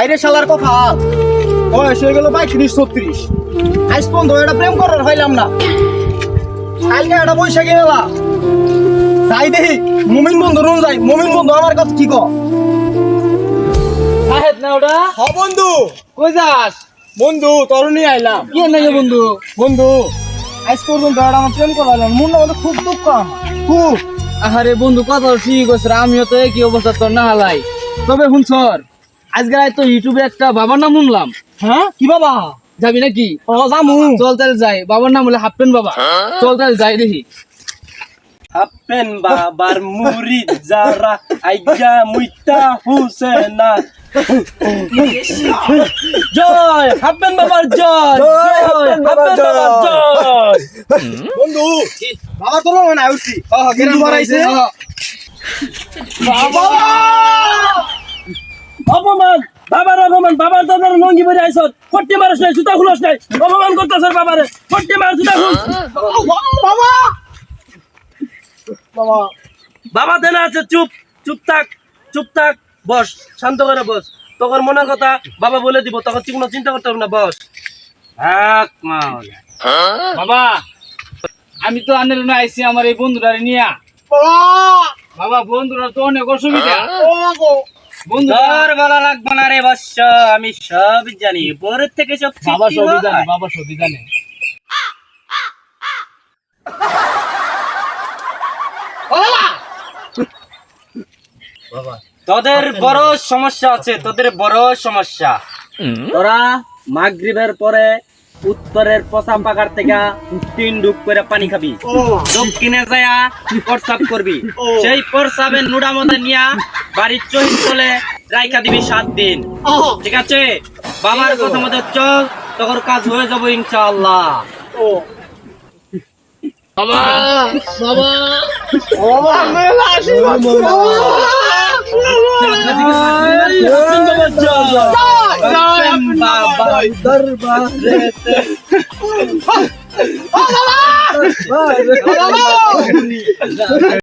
আইরে শালার কপাল বয়স হয়ে গেল ৩২-৩৬ আজ পর্যন্ত এটা প্রেম করার পাইলাম না। কালকে একটা বৈশাখী মেলা যাই দেখি মুমিন বন্ধু রুম যাই। মুমিন বন্ধু আমার কথা কি কয়? সাহেব না ওটা হ বন্ধু। কই যাস? বন্ধু তরুণী আইলাম। কি নাই বন্ধু? বন্ধু আজ পর্যন্ত এটা আমার প্রেম করাইলাম, মন না খুব দুঃখ আমার খুব। আহারে বন্ধু কথা ঠিক আছে, আমিও তো একই অবস্থা তোর না হালাই। তবে শুনছর আজকে তো ইউটিউবে একটা বাবার নাম শুনলাম। হ্যাঁ কি বাবা? যাবি নাকি? ও জামু। চল তাহলে যাই। বাবার নাম হলো হাপ্পেন বাবা। চল তাহলে যাই দেখি। হাপ্পেন বাবার মুরিদ যারা আইগা মুইতা হুসেনা জয় হাপ্পেন বাবার জয়, জয় হাপ্পেন বাবার জয়। বন্ধু বাবা তো মনে হয় উঠছি। গ্রাম বাড়াইছে। বাবা অপমান বাবার অপমান, বাবার দাদার লঙ্গি পরে আইছত, ফট্টি মারস নাই, জুতা খুলস নাই, অপমান করতেছ বাবারে, ফট্টি মার জুতা খুল। বাবা বাবা বাবা দেনা আছে, চুপ চুপ থাক, চুপ থাক, বস, শান্ত করে বস। তখন মনের কথা বাবা বলে দিব, তখন তুই কোনো চিন্তা করতে হবে না, বস। এক মাওলা বাবা আমি তো আনের না আইছি আমার এই বন্ধুটারে নিয়া। বাবা বন্ধুরা তো অনেক অসুবিধা। বন্ধু তোর বলা লাগবে না রে বৎস, আমি সব জানি, পরের থেকে সব বাবা সৃষ্টি সবই জানে, হয়। বাবা সবই জানে। তোদের বড় সমস্যা আছে, তোদের বড় সমস্যা। তোরা মাগরিবের পরে উত্তরের পচা পাকার থেকে 3 ডুব করে পানি খাবি, দক্ষিণে যায়া প্রস্রাব করবি, সেই প্রস্রাবের নুড়া মধ্যে নিয়া বাড়ির চহিত চলে রাইখা দিবি 7 দিন, ঠিক আছে? বাবার কথা মতো চল, তোর কাজ হয়ে যাবো ইনশাআল্লাহ। বাবা বাবা বাবার দরবারে